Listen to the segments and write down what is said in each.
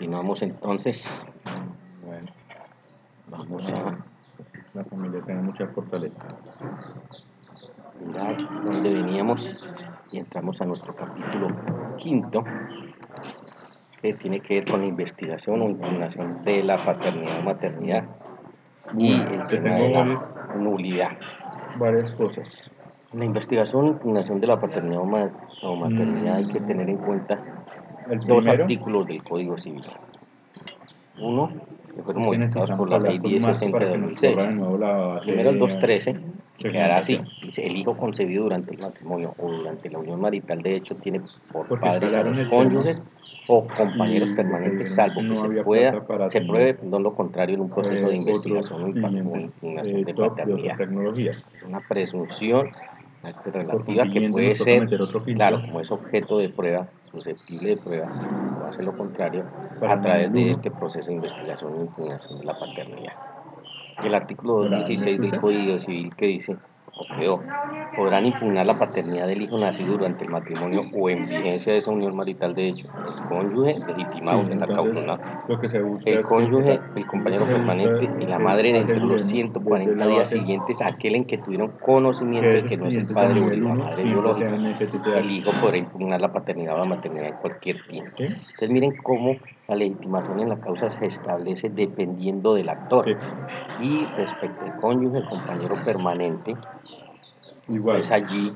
Continuamos entonces. Bueno, Vamos a la familia tiene mucha fortaleza. mirar dónde veníamos y entramos a nuestro capítulo quinto, que tiene que ver con la investigación o impugnación de la paternidad o maternidad y el Te tema tengo de la nulidad. varias cosas. La investigación o impugnación de la paternidad o maternidad hay que tener en cuenta El dos primero, artículos del Código Civil. Uno, que fueron es que modificados por necesitamos la hablar Ley con 1060 Marco de para que nos corra de 2006. nuevo la base Primero el 213, de quedará así. segmentación. Dice, el hijo concebido durante el matrimonio o durante la unión marital de hecho tiene por Porque padres a escalaron los el cónyuges o compañeros y lo que permanentes, dijeron es salvo que que no se había pueda, plata para se pruebe tener no lo contrario en un proceso de otros investigación o siguientes impugnación de top de otras paternidad. tecnologías. Una presunción Por relativa que consiguiente, puede nos toca ser, meter otro filtro claro, como es objeto de prueba, susceptible de prueba, o hace lo contrario, para a través el de uno. este proceso de investigación e impugnación de la paternidad. El artículo Hola, ¿me 216 del escuchas? Código Civil que dice, o quedó, podrán impugnar la paternidad del hijo nacido durante el matrimonio o en vigencia de esa unión marital de hecho, los cónyuges Sí, legitimados en la entonces causa, ¿no? lo que se busca El es que, cónyuge, exacto, el lo que compañero se busca permanente y es la que madre dentro de los aseguremos desde 140 la días base siguientes a aquel en que tuvieron que conocimiento de esos que no es el siguientes del padre o nivel la 1 madre siempre biológica. sean El FTTH. hijo podrá impugnar la paternidad o la maternidad en cualquier tiempo. ¿Sí? Entonces miren cómo la legitimación en la causa se establece dependiendo del actor. Sí. Y respecto al cónyuge, compañero permanente, Igual, pues allí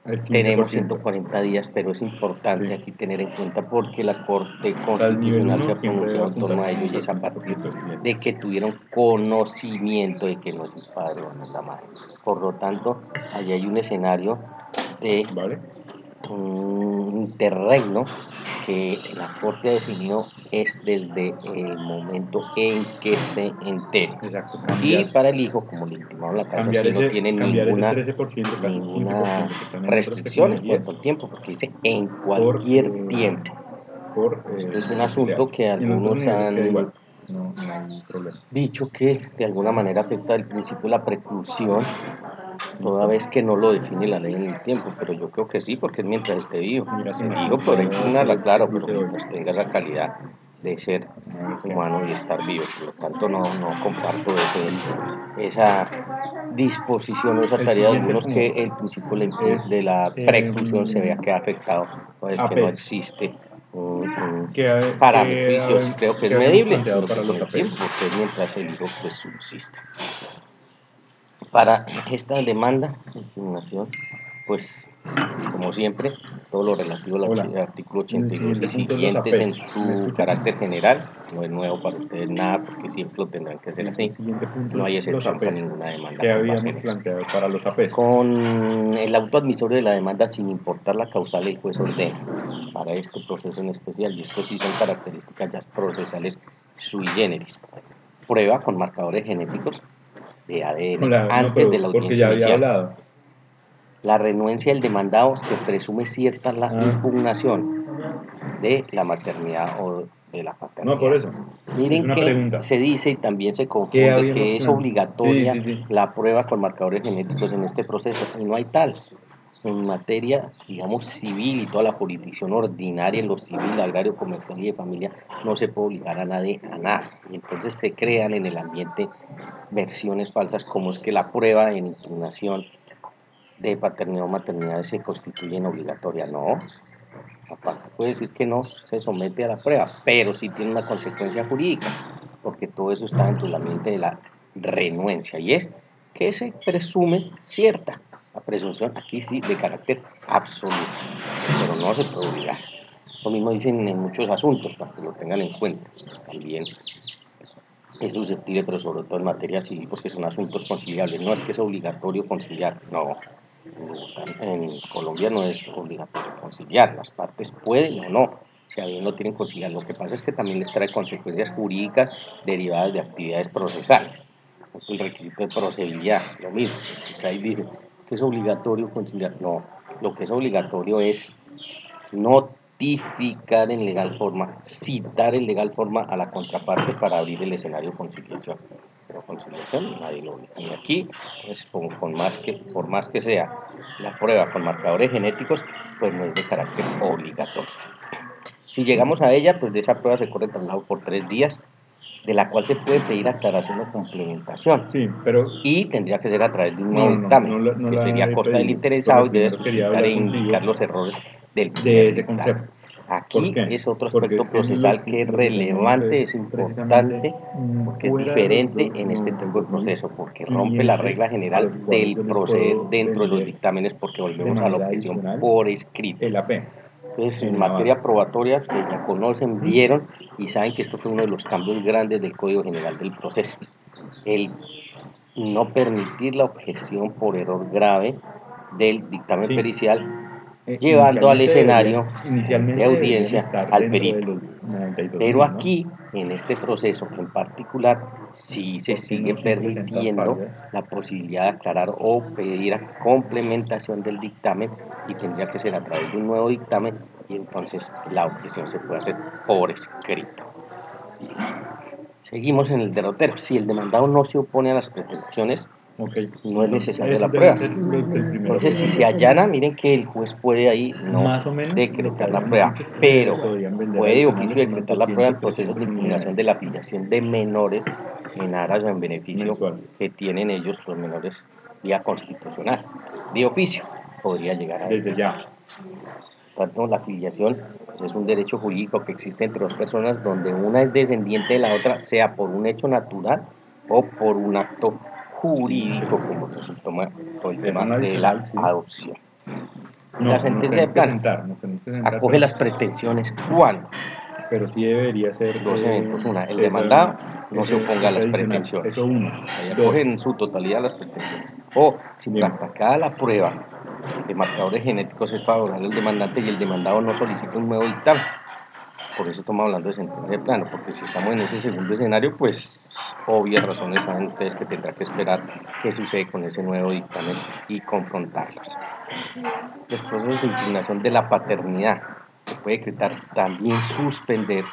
el tenemos 15%. 140 días, pero es importante Sí. aquí tener en cuenta porque la Corte O sea, el nivel Constitucional se 1 ha siempre pronunciado debe en torno apuntar a ello menos y al es a partir 15% del cliente. de que tuvieron conocimiento de que no es el padre o no es la madre. Por lo tanto, allí hay un escenario de ¿Vale? un interregno que la Corte ha definido es desde el momento en que se entere. Exacto. Y para el hijo, como legitimado en la causa, sí no tiene Cambiar ese ninguna 13%, casi 15% que están en otras restricción en tecnologías cuanto al tiempo, porque dice en por, cualquier tiempo. Este es un asunto FTTH. que Y en los otros algunos niveles queda han igual. No hay problema. dicho que de alguna manera afecta el principio de la preclusión, toda ¿Listo? vez que no lo define la ley en el tiempo, pero yo creo que sí, porque es mientras esté vivo. Mira, se El me hijo podrá cumplió impugnarla, claro, pero cruce hoy. mientras tenga esa calidad de ser A ver qué humano y estar vivo. Por lo tanto, no comparto esa disposición o esa El tarea de siguiente algunos que punto el principio es de la preclusión se vea que ha afectado, pues que no APs. existe un ¿Qué, parámetro, qué, y yo sí creo que es qué habíamos medible, planteado sino que para con los el tiempo, APs? porque es mientras el hijo pues subsista. Para esta demanda, impugnación, pues como siempre, todo lo relativo Hola. al artículo En el 82 y siguiente punto es los siguientes en APs. ¿Me su escuchas? carácter general, no es nuevo para ustedes nada, porque siempre lo tendrán que hacer Listo. así, El siguiente punto no hay es los excepción para APs. ninguna demanda ¿Qué con base habíamos en eso. planteado para los APs? Con el auto admisorio de la demanda sin importar la causal, el juez ordena para este proceso en especial, y esto sí son características ya procesales sui generis. Prueba con marcadores genéticos de ADN Hola, no, antes de pero la porque audiencia ya había inicial. hablado. La renuencia del demandado se presume cierta la Ah, impugnación de la maternidad o de la no, por paternidad. eso. Es Miren una que pregunta. se dice y también se ¿Qué confunde habíamos que es planteado? Sí, obligatoria sí, sí. la prueba con marcadores genéticos en este proceso y no hay tal. En materia, digamos, civil y toda la jurisdicción ordinaria en lo civil, agrario, comercial y de familia, no se puede obligar a nadie a nada. Y entonces se crean en el ambiente versiones falsas como es que la prueba en impugnación de paternidad o maternidad se constituyen obligatoria. No, aparte puede decir que no se somete a la prueba, pero sí tiene una consecuencia jurídica, porque todo eso está dentro del ambiente de la renuencia, y es que se presume cierta. La presunción aquí sí de carácter absoluto, pero no se puede obligar. Lo mismo dicen en muchos asuntos, para que lo tengan en cuenta. También es susceptible, pero sobre todo en materia civil, porque son asuntos conciliables. No es que es obligatorio conciliar, no. En Colombia no es obligatorio conciliar, las partes pueden o no, si a bien no tienen conciliar. Lo que pasa es que también les trae consecuencias jurídicas derivadas de actividades procesales. El requisito de procedibilidad, lo mismo. Ahí dice que es obligatorio conciliar. No, lo que es obligatorio es notificar en legal forma, citar en legal forma a la contraparte para abrir el escenario de conciliación. Pero conciliación nadie lo obliga. Y aquí, pues, por más que sea la prueba con marcadores genéticos, pues no es de carácter obligatorio. Si llegamos a ella, pues de esa prueba se corre el traslado por 3 días, de la cual se puede pedir aclaración o complementación. Sí, pero... Y tendría que ser a través de un nuevo dictamen, que sería a costa del interesado y debe sustentar e indicar los errores del primer dictamen. Aquí es otro aspecto procesal que es relevante, es importante, porque es diferente en este tipo de proceso, porque rompe la regla general del proceder dentro de los dictámenes, porque volvemos a la objeción por escrito. Entonces, en materia probatoria, ustedes ya conocen, vieron y saben que esto fue uno de los cambios grandes del Código General del Proceso. El no permitir la objeción por error grave del dictamen pericial, llevando al escenario de audiencia al perito. Pero aquí, en este proceso en particular, sí se sigue permitiendo la posibilidad de aclarar o pedir complementación del dictamen, y tendría que ser a través de un nuevo dictamen, y entonces la objeción se puede hacer por escrito. Seguimos en el derrotero. Si el demandado no se opone a las pretensiones, no es necesaria la prueba. Entonces, si se allana, miren que el juez puede ahí no decretar la prueba, pero puede de oficio decretar la prueba en procesos de impugnación de la filiación de menores en aras o en beneficio que tienen ellos, los menores, vía constitucional. De oficio podría llegar a desde ya. Tanto la filiación pues, es un derecho jurídico que existe entre dos personas donde una es descendiente de la otra, sea por un hecho natural o por un acto jurídico, como se toma todo el tema de la adopción. La sentencia de plano acoge las pretensiones cuando, pero sí debería ser dos eventos: una, el demandado no se oponga a las pretensiones, ahí acoge en su totalidad las pretensiones, o si practicada la prueba de marcadores genéticos es favorable al demandante y el demandado no solicita un nuevo dictamen. Por eso estamos hablando de sentencia de plano, porque si estamos en ese segundo escenario, pues obvias razones saben ustedes que tendrá que esperar qué sucede con ese nuevo dictamen y confrontarlos. Los procesos de impugnación de la paternidad se puede decretar también suspender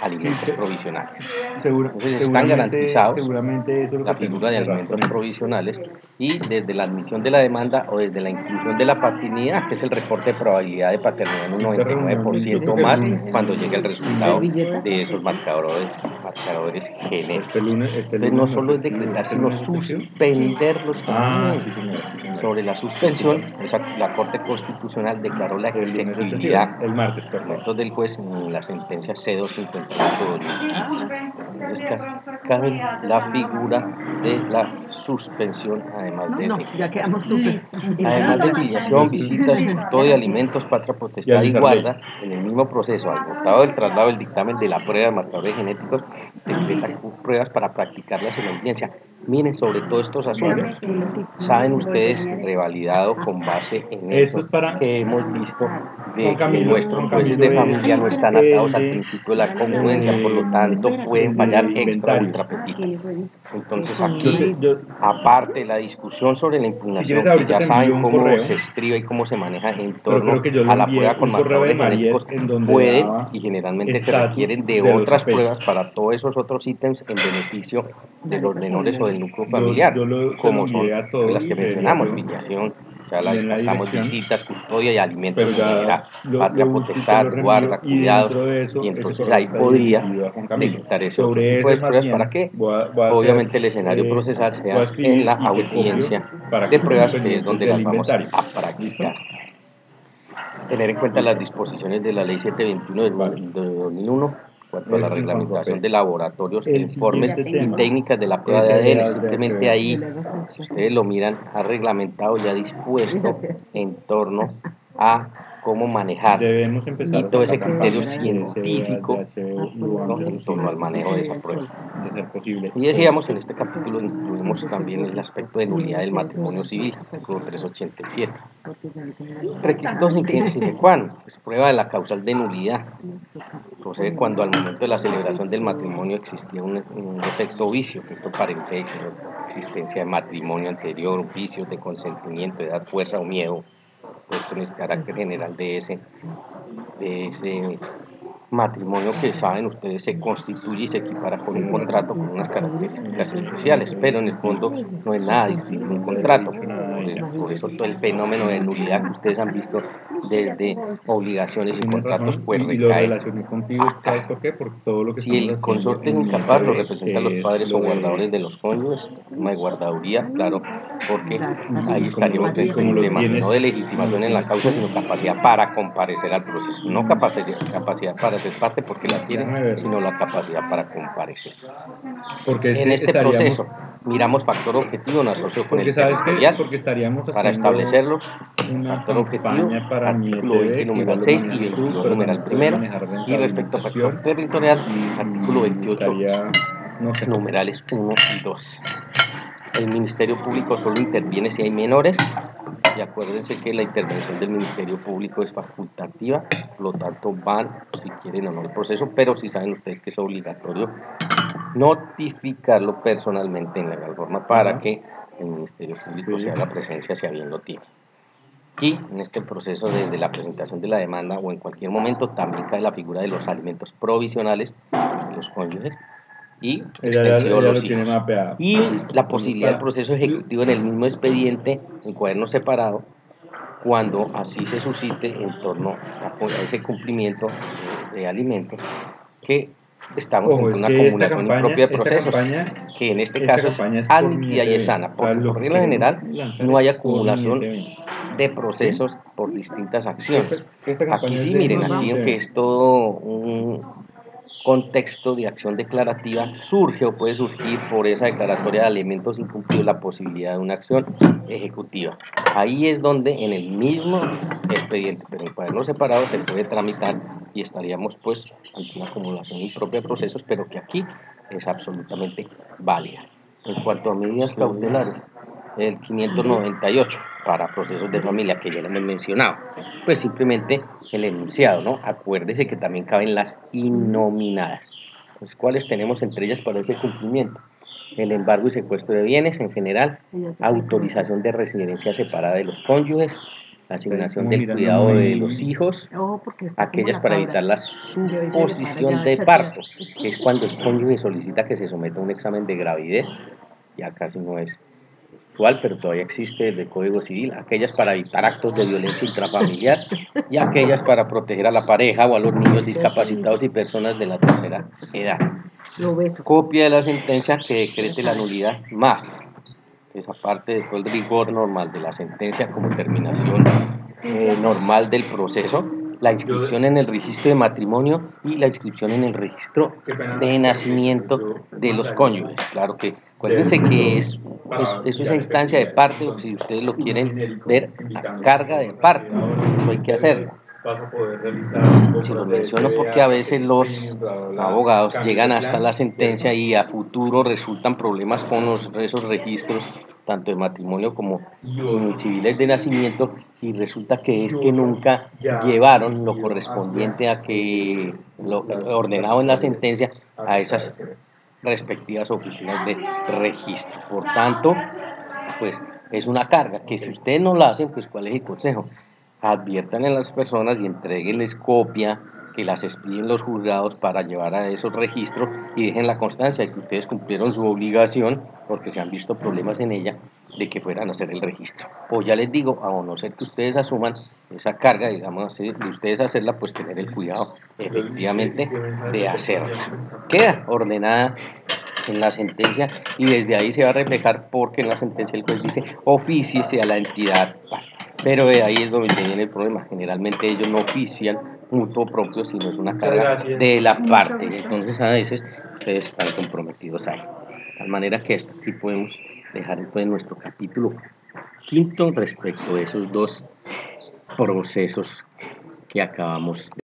alimentos provisionales. Entonces están garantizados la figura de alimentos provisionales y desde la admisión de la demanda o desde la inclusión de la paternidad, que es el reporte de probabilidad de paternidad en un 99% más cuando llegue el resultado de esos marcadores genéticos. Entonces no solo es decretar, sino suspenderlos también. Sobre la suspensión, la Corte Constitucional declaró la exequibilidad del juez en la sentencia C258-2015. Entonces cabe la figura de la suspensión, además de filiación, visitas, custodia, alimentos, patria potestad y guarda. En el mismo proceso, al agotado del traslado del dictamen de la prueba de marcadores genéticos, decretan pruebas para practicarlas en la audiencia. Miren, sobre todos estos asuntos, saben ustedes, revalidado con base en eso que hemos visto, de que nuestros jueces de familia no están atados al principio de la congruencia, por lo tanto pueden fallar extra ultra petita. Entonces aquí, aparte de la discusión sobre la impugnación, que ya saben cómo se estriba y cómo se maneja en torno a la prueba con marcadores genéticos, pueden y generalmente se requieren de otras pruebas para todos esos otros ítems en beneficio de los menores o del núcleo familiar, como son las que mencionamos: filiación, ya la descartamos, visitas, custodia y alimentos en general, patria potestad, guarda, cuidados, y entonces ahí podría dictar ese otro tipo de pruebas para que obviamente el escenario procesal sea en la audiencia de pruebas, que es donde las vamos a practicar. Tener en cuenta las disposiciones de la Ley 721 de 2001 cuanto a la reglamentación de laboratorios, informes y técnicas de la prueba de ADN. Simplemente ahí, si ustedes lo miran, ha reglamentado, ya dispuesto en torno a cómo manejar y todo ese criterio científico, ¿no?, en torno al manejo de esa prueba. Y decíamos, en este capítulo incluimos también el aspecto de nulidad del matrimonio civil, artículo 387. Requisitos sine qua non, pues prueba de la causal de nulidad. Procede cuando al momento de la celebración del matrimonio existía un defecto o vicio, efecto parentesco, existencia de matrimonio anterior, vicios de consentimiento, edad, fuerza o miedo, pues con el carácter general de ese matrimonio, que saben ustedes se constituye y se equipara con un contrato con unas características especiales, pero en el fondo no es nada distinto a un contrato. Por eso todo el fenómeno de nulidad que ustedes han visto desde obligaciones y Tienes contratos, razón, pues y lo recae relacioné contigo, ¿sabes por qué? Porque todo lo que si estamos el haciendo consorte es en incapaz, lo IPB representan los es padres o lo guardadores de, de los cónyuges, tema de guardaduría, claro, porque ahí como estaríamos lo, frente a como un lo tema tienes, no de como lo legitimación en la tienes causa, tú, sino capacidad para comparecer al proceso, no capacidad para ser parte porque la tiene, déjame ver, sino la capacidad para comparecer. porque es En que este estaríamos, proceso miramos factor objetivo, nos asocio con porque el sabes que, territorial porque estaríamos para haciendo establecerlo. una Factor objetivo, campaña para mi artículo 20, EPB, que igual numeral lo 6 y manejas tú, 22, pero numeral también puedes primero. manejar Y respecto a factor rentabilización territorial, artículo y 28, estaría, no sé, numerales 1 y 2. El Ministerio Público solo interviene si hay menores, y acuérdense que la intervención del Ministerio Público es facultativa, por lo tanto van si quieren o no el proceso, pero si saben ustedes que es obligatorio notificarlo personalmente en legal forma para que el Ministerio Público se haga presencia si bien lo tiene. Y en este proceso, desde la presentación de la demanda o en cualquier momento, también cae la figura de los alimentos provisionales de los cónyuges y extensivo ella los lo tiene hijos. mapeado. Y la Entonces, posibilidad del proceso ejecutivo en el mismo expediente, en cuaderno separado, cuando así se suscite en torno a ese cumplimiento de alimentos, que estamos ojo, en es una que acumulación impropia de procesos, que en este caso es campaña es por mi amplia y es EPB. sana, O sea, porque lo por que regla queremos general lanzar no hay es por mi acumulación EPB. de ¿Sí? procesos por distintas acciones. Esta Aquí campaña es sí, de miren, mi aquí aunque EPB. es todo un contexto de acción declarativa, surge o puede surgir por esa declaratoria de alimentos incumplidos la posibilidad de una acción ejecutiva. Ahí es donde en el mismo expediente, pero en cuadernos separados, se puede tramitar y estaríamos pues ante una acumulación impropia de procesos, pero que aquí es absolutamente válida. En cuanto a medidas cautelares, el 598 para procesos de familia, que ya lo hemos mencionado, pues simplemente el enunciado, ¿no? Acuérdese que también caben las innominadas. Pues, ¿cuáles tenemos entre ellas para ese cumplimiento? El embargo y secuestro de bienes en general, autorización de residencia separada de los cónyuges, asignación del cuidado de los hijos, aquellas para evitar la suposición de parto, que es cuando el cónyuge solicita que se someta a un examen de gravidez, ya casi no es actual, pero todavía existe el Código Civil, aquellas para evitar actos de violencia intrafamiliar y aquellas para proteger a la pareja o a los niños discapacitados y personas de la tercera edad. Copia de la sentencia que decrete la nulidad más esa parte de todo el rigor normal de la sentencia como terminación normal del proceso, la inscripción en el registro de matrimonio y la inscripción en el registro de nacimiento de los cónyuges. Claro que acuérdense que es esa instancia de parte, o si ustedes lo quieren ver, a carga de parte, eso hay que hacerlo. Si lo menciono porque a veces los abogados llegan hasta la sentencia y a futuro resultan problemas con esos registros, tanto de matrimonio como civiles de nacimiento, y resulta que es que nunca llevaron lo correspondiente a que lo ordenado en la sentencia a esas respectivas oficinas de registro. Por tanto, pues es una carga que si ustedes no la hacen, pues ¿cuál es el consejo? Adviertan a las personas y entreguenles copia que las expiden los juzgados para llevar a esos registros y dejen la constancia de que ustedes cumplieron su obligación, porque se han visto problemas en ella, de que fueran a hacer el registro. O ya les digo, a no ser que ustedes asuman esa carga, digamos, de ustedes hacerla, pues tener el cuidado efectivamente de hacerla. Queda ordenada en la sentencia y desde ahí se va a reflejar porque en la sentencia el juez dice oficíese a la entidad, pero ahí es donde viene el problema. Generalmente ellos no ofician mutuo propio, sino es una carga de la parte, entonces a veces ustedes están comprometidos ahí, de tal manera que hasta aquí podemos dejar entonces nuestro capítulo quinto respecto a esos dos procesos que acabamos de